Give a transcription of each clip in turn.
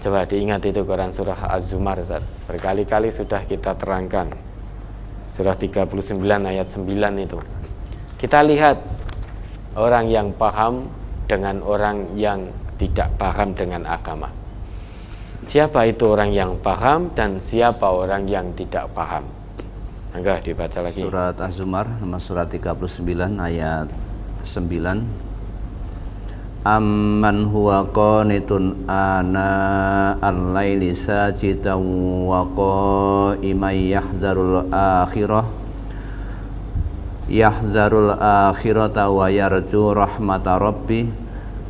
Coba diingat itu Quran surah Az-Zumar, Ustaz. Berkali-kali sudah kita terangkan. Surah 39 ayat 9 itu. Kita lihat orang yang paham dengan orang yang tidak paham dengan agama. Siapa itu orang yang paham dan siapa orang yang tidak paham? Enggak dibaca lagi. Surat Az-Zumar nomor surat 39 ayat 9. Amman huwa qanitun ana al-laili sajidan wa qa'iman yahzarul akhirata wa yarju rahmata rabbi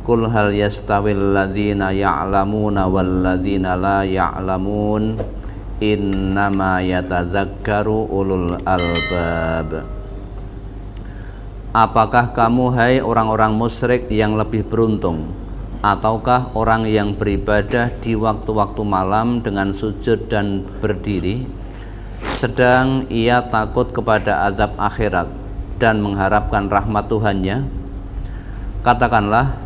qul hal yastawil ladzina ya'lamuna wal ladzina la ya'lamun innama yatazakkaru ulul albab. Apakah kamu hai orang-orang musyrik yang lebih beruntung, ataukah orang yang beribadah di waktu-waktu malam dengan sujud dan berdiri, sedang ia takut kepada azab akhirat dan mengharapkan rahmat Tuhannya? Katakanlah,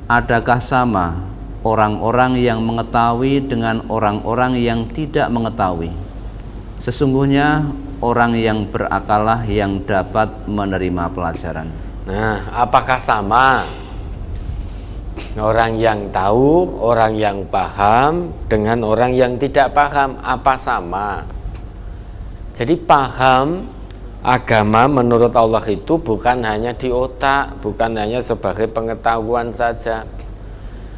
adakah sama orang-orang yang mengetahui dengan orang-orang yang tidak mengetahui? Sesungguhnya orang yang berakallah yang dapat menerima pelajaran. Nah, apakah sama orang yang tahu, orang yang paham dengan orang yang tidak paham? Apa sama? Jadi paham agama menurut Allah itu bukan hanya di otak, bukan hanya sebagai pengetahuan saja.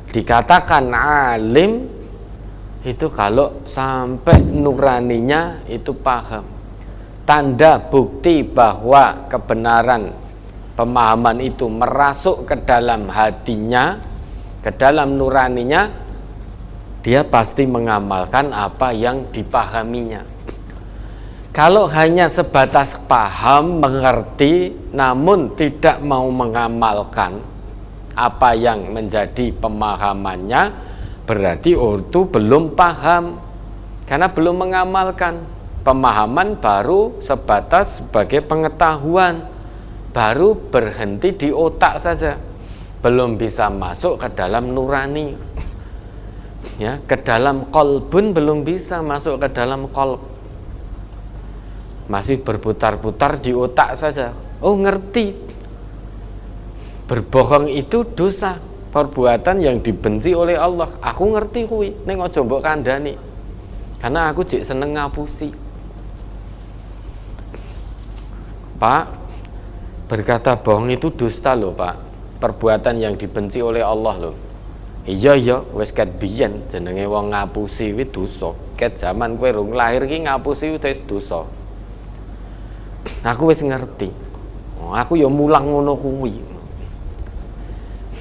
Dikatakan alim itu kalau sampai nuraninya itu paham. Tanda bukti bahwa kebenaran pemahaman itu merasuk ke dalam hatinya, ke dalam nuraninya, dia pasti mengamalkan apa yang dipahaminya. Kalau hanya sebatas paham, mengerti, namun tidak mau mengamalkan apa yang menjadi pemahamannya, berarti itu belum paham, karena belum mengamalkan. Pemahaman baru sebatas sebagai pengetahuan, baru berhenti di otak saja, belum bisa masuk ke dalam nurani, ya, ke dalam qalbun belum bisa masuk ke dalam qalb, masih berputar-putar di otak saja. Oh, ngerti berbohong itu dosa, perbuatan yang dibenci oleh Allah. Aku ngerti kuwi, ning aja mbok kandhani, karena aku jek seneng ngapusi. Pak, berkata bohong itu dusta loh Pak, perbuatan yang dibenci oleh Allah loh. Iya wis ket biyen jenenge wong ngapusi kuwi dosa. Ket zaman kowe rung lahir ki ngapusi wis dosa. Aku wis ngerti. Aku ya mulang ngono kuwi.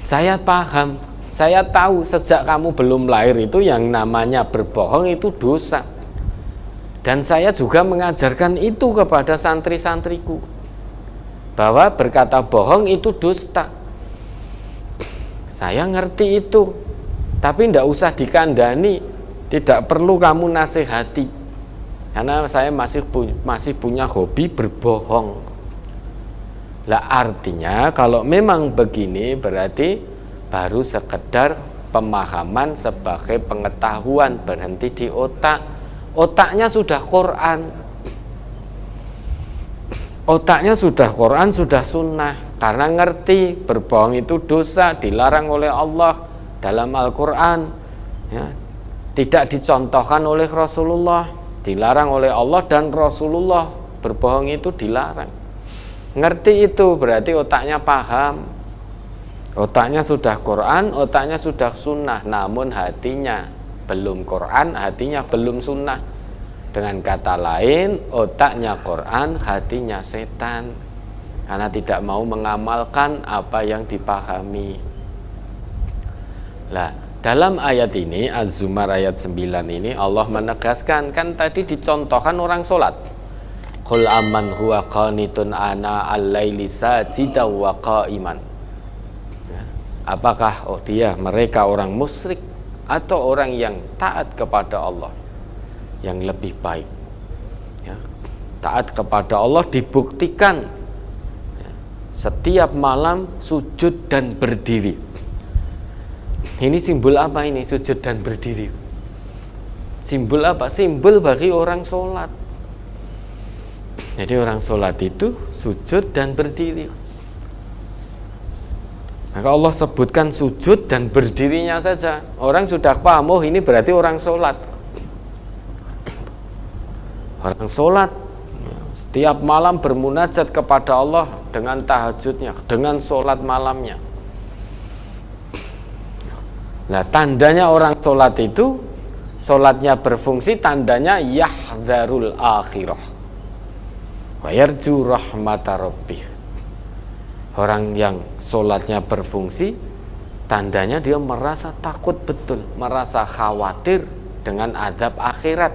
Saya paham, saya tahu sejak kamu belum lahir itu yang namanya berbohong itu dosa. Dan saya juga mengajarkan itu kepada santri-santriku, bahwa berkata bohong itu dusta. Saya ngerti itu, tapi tidak usah dikandani, tidak perlu kamu nasihati, karena saya masih punya hobi berbohong. Lah artinya kalau memang begini berarti baru sekedar pemahaman sebagai pengetahuan, berhenti di otak. Otaknya sudah Quran, otaknya sudah Quran, sudah sunnah, karena ngerti berbohong itu dosa, dilarang oleh Allah dalam Al-Quran, ya, tidak dicontohkan oleh Rasulullah, dilarang oleh Allah dan Rasulullah, berbohong itu dilarang. Ngerti itu berarti otaknya paham, otaknya sudah Quran, otaknya sudah sunnah, namun hatinya belum Quran, hatinya belum sunnah. Dengan kata lain, otaknya Quran, hatinya setan, karena tidak mau mengamalkan apa yang dipahami. Lah, dalam ayat ini Az-Zumar ayat 9 ini Allah menegaskan, kan tadi dicontohkan orang sholat. Qul amman huwa qanitun ana al-laili sajidan wa qa'iman. Apakah mereka orang musyrik atau orang yang taat kepada Allah yang lebih baik, ya, taat kepada Allah dibuktikan, ya, setiap malam sujud dan berdiri. Ini simbol apa ini, sujud dan berdiri? Simbol apa? Simbol bagi orang sholat. Jadi orang sholat itu sujud dan berdiri. Maka Allah sebutkan sujud dan berdirinya saja. Orang sudah paham, oh ini berarti orang sholat. Orang sholat setiap malam bermunajat kepada Allah dengan tahajudnya, dengan sholat malamnya. Nah, tandanya orang sholat itu, sholatnya berfungsi, tandanya yahdharul akhirah wa yarju rahmata rabbih. Orang yang sholatnya berfungsi, tandanya dia merasa takut betul, merasa khawatir dengan azab akhirat.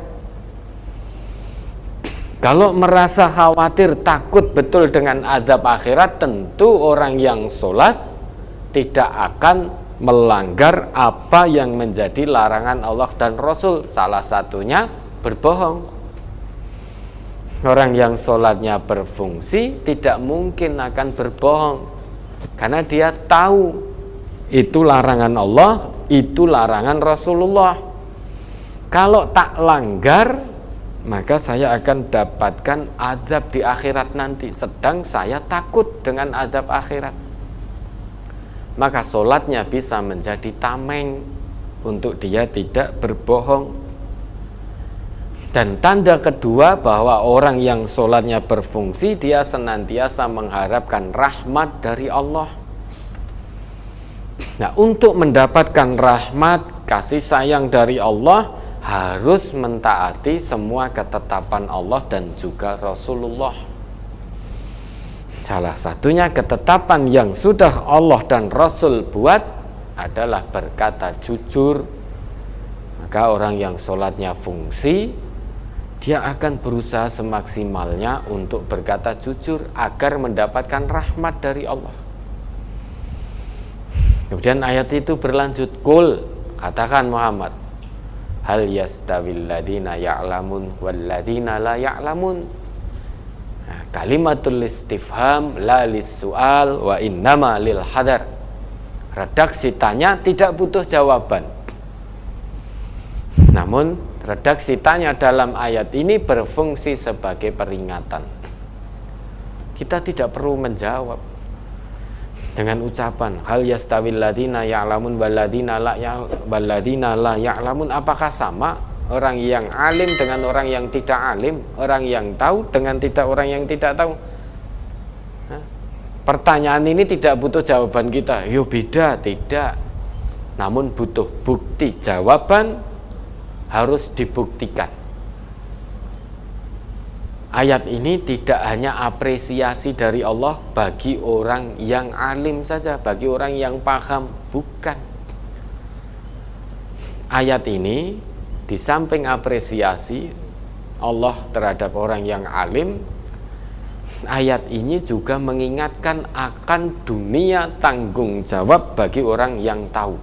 Kalau merasa khawatir, takut betul dengan azab akhirat, tentu orang yang sholat tidak akan melanggar apa yang menjadi larangan Allah dan Rasul. Salah satunya berbohong. Orang yang sholatnya berfungsi tidak mungkin akan berbohong, karena dia tahu itu larangan Allah, itu larangan Rasulullah. Kalau tak langgar, maka saya akan dapatkan azab di akhirat nanti, sedang saya takut dengan azab akhirat. Maka sholatnya bisa menjadi tameng untuk dia tidak berbohong. Dan tanda kedua bahwa orang yang sholatnya berfungsi, dia senantiasa mengharapkan rahmat dari Allah. Nah, untuk mendapatkan rahmat, kasih sayang dari Allah, harus mentaati semua ketetapan Allah dan juga Rasulullah. Salah satunya ketetapan yang sudah Allah dan Rasul buat adalah berkata jujur. Maka orang yang sholatnya fungsi, dia akan berusaha semaksimalnya untuk berkata jujur agar mendapatkan rahmat dari Allah. Kemudian ayat itu berlanjut, Qul, katakan Muhammad, hal yastawil ladina ya'lamun wal ladina la ya'lamun. Nah, kalimatul istifham la lis-su'al wa innama lil hadar. Redaksi tanya tidak butuh jawaban. Namun redaksi tanya dalam ayat ini berfungsi sebagai peringatan. Kita tidak perlu menjawab dengan ucapan hal yastawil ladina ya'lamun wal ladina la ya'lamun. Apakah sama orang yang alim dengan orang yang tidak alim, orang yang tahu dengan orang yang tidak tahu? Pertanyaan ini tidak butuh jawaban kita. Yo beda, tidak. Namun butuh bukti jawaban, harus dibuktikan. Ayat ini tidak hanya apresiasi dari Allah bagi orang yang alim saja, bagi orang yang paham, bukan. Ayat ini di samping apresiasi Allah terhadap orang yang alim, ayat ini juga mengingatkan akan dunia tanggung jawab bagi orang yang tahu.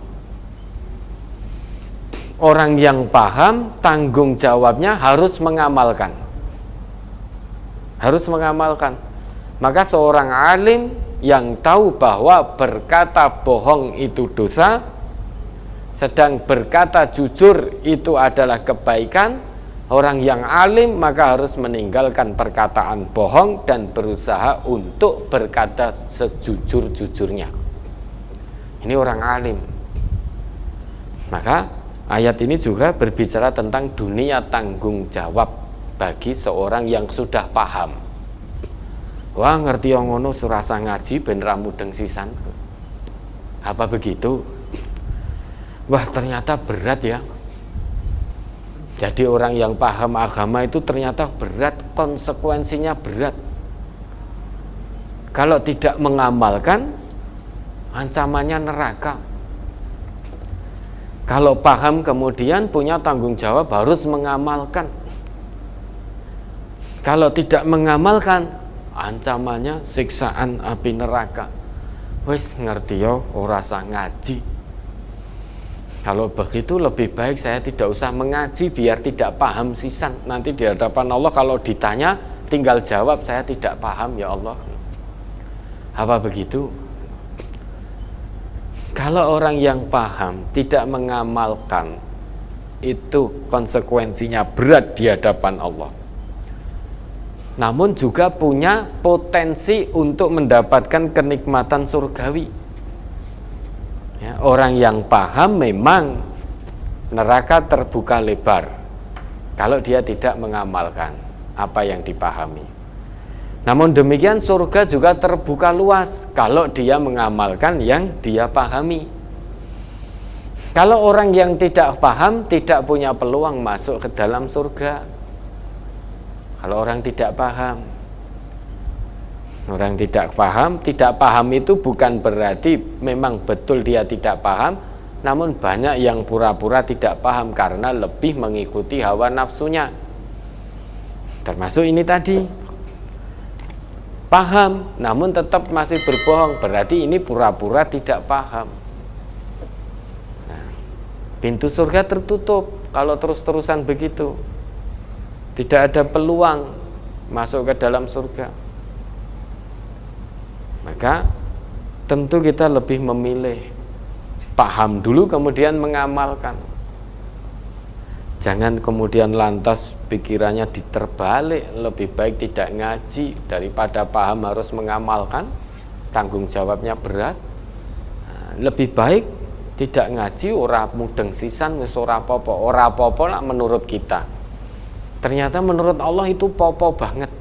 Orang yang paham, tanggung jawabnya harus mengamalkan. Harus mengamalkan. Maka seorang alim yang tahu bahwa berkata bohong itu dosa, sedang berkata jujur itu adalah kebaikan, orang yang alim maka harus meninggalkan perkataan bohong dan berusaha untuk berkata sejujur-jujurnya. Ini orang alim. Maka ayat ini juga berbicara tentang dunia tanggung jawab bagi seorang yang sudah paham. Wah, ngerti yang ngono surasa ngaji ben ra mudeng sisan. Apa begitu? Wah, ternyata berat ya. Jadi orang yang paham agama itu ternyata berat, konsekuensinya berat. Kalau tidak mengamalkan, ancamannya neraka. Kalau paham kemudian punya tanggung jawab harus mengamalkan. Kalau tidak mengamalkan, ancamannya siksaan api neraka. Wis ngerti yo, ora usah ngaji. Kalau begitu lebih baik saya tidak usah mengaji biar tidak paham sisan. Nanti di hadapan Allah kalau ditanya tinggal jawab saya tidak paham ya Allah. Apa begitu? Kalau orang yang paham tidak mengamalkan itu konsekuensinya berat di hadapan Allah. Namun juga punya potensi untuk mendapatkan kenikmatan surgawi. Ya, orang yang paham memang neraka terbuka lebar kalau dia tidak mengamalkan apa yang dipahami. Namun demikian surga juga terbuka luas kalau dia mengamalkan yang dia pahami. Kalau orang yang tidak paham tidak punya peluang masuk ke dalam surga. Kalau orang tidak paham. Orang tidak paham itu bukan berarti memang betul dia tidak paham, namun banyak yang pura-pura tidak paham karena lebih mengikuti hawa nafsunya. Termasuk ini tadi. Paham namun tetap masih berbohong, berarti ini pura-pura tidak paham. Nah, pintu surga tertutup kalau terus-terusan begitu. Tidak ada peluang masuk ke dalam surga. Maka tentu kita lebih memilih paham dulu kemudian mengamalkan. Jangan kemudian lantas pikirannya diterbalik, lebih baik tidak ngaji daripada paham harus mengamalkan, tanggung jawabnya berat. Lebih baik tidak ngaji, ora mudeng sisan wis ora apa-apa lah menurut kita. Ternyata menurut Allah itu popo banget.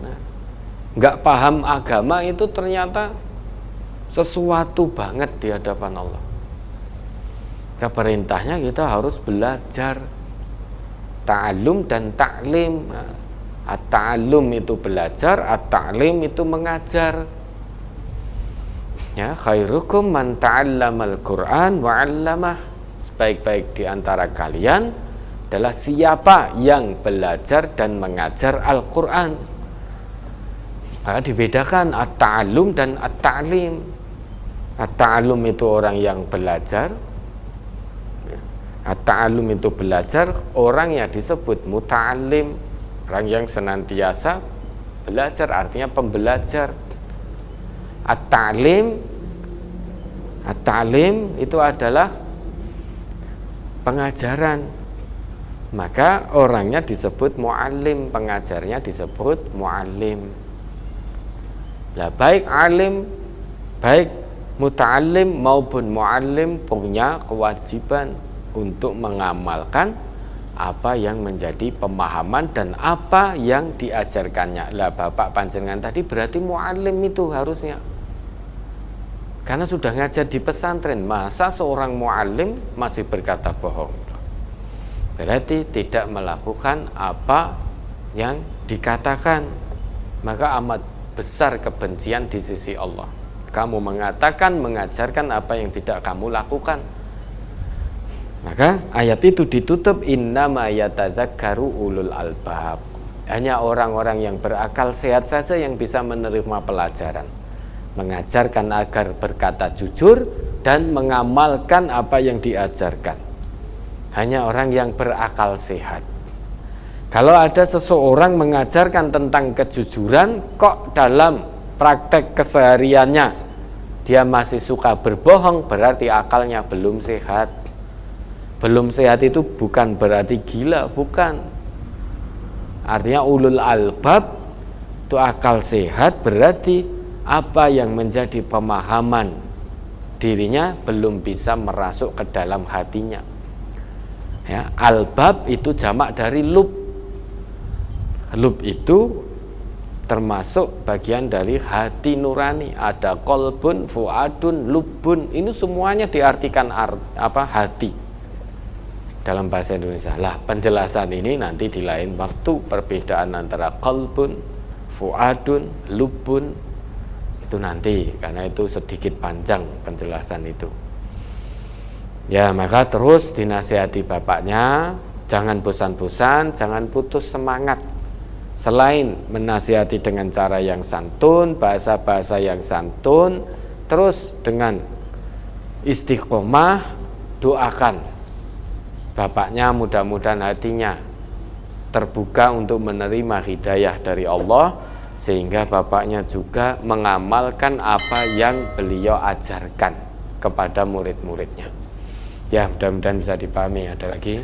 Enggak paham agama itu ternyata sesuatu banget di hadapan Allah. Perintahnya kita harus belajar. Ta'allum dan ta'lim. At-ta'allum itu belajar, at-ta'lim itu mengajar. Ya, khairukum man ta'allamal Qur'an wa 'allamah. Sebaik-baik di antara kalian adalah siapa yang belajar dan mengajar Al-Qur'an. Maka dibedakan at-ta'allum dan at-ta'lim. At-ta'allum itu orang yang belajar. At-ta'allum itu belajar, orang yang disebut muta'allim, orang yang senantiasa belajar, artinya pembelajar. At-ta'lim itu adalah pengajaran, maka orangnya disebut mu'allim, pengajarnya disebut mu'allim. Lah baik alim, baik muta'allim maupun mu'allim punya kewajiban untuk mengamalkan apa yang menjadi pemahaman dan apa yang diajarkannya. Lah Bapak panjenengan tadi berarti mu'allim itu harusnya, karena sudah ngajar di pesantren. Masa seorang mu'allim masih berkata bohong? Berarti tidak melakukan apa yang dikatakan. Maka amat besar kebencian di sisi Allah. Kamu mengatakan, mengajarkan apa yang tidak kamu lakukan. Maka ayat itu ditutup innama yatadzakkaru ulul albab. Hanya orang-orang yang berakal sehat saja yang bisa menerima pelajaran. Mengajarkan agar berkata jujur dan mengamalkan apa yang diajarkan. Hanya orang yang berakal sehat. Kalau ada seseorang mengajarkan tentang kejujuran, kok dalam praktek kesehariannya dia masih suka berbohong, berarti akalnya belum sehat. Belum sehat itu bukan berarti gila, bukan. Artinya ulul albab itu akal sehat, berarti apa yang menjadi pemahaman dirinya belum bisa merasuk ke dalam hatinya. Ya, albab itu jamak dari lub. Lub itu termasuk bagian dari hati nurani. Ada kolbun, fuadun, lubun. Ini semuanya diartikan hati dalam bahasa Indonesia. Lah penjelasan ini nanti di lain waktu, perbedaan antara qalbun, fuadun, lubun itu nanti, karena itu sedikit panjang penjelasan itu. Ya, maka terus dinasihati bapaknya, jangan bosan-bosan, jangan putus semangat. Selain menasihati dengan cara yang santun, bahasa-bahasa yang santun, terus dengan istiqomah doakan bapaknya, mudah-mudahan hatinya terbuka untuk menerima hidayah dari Allah, sehingga bapaknya juga mengamalkan apa yang beliau ajarkan kepada murid-muridnya. Ya, mudah-mudahan bisa dipahami. Ada lagi?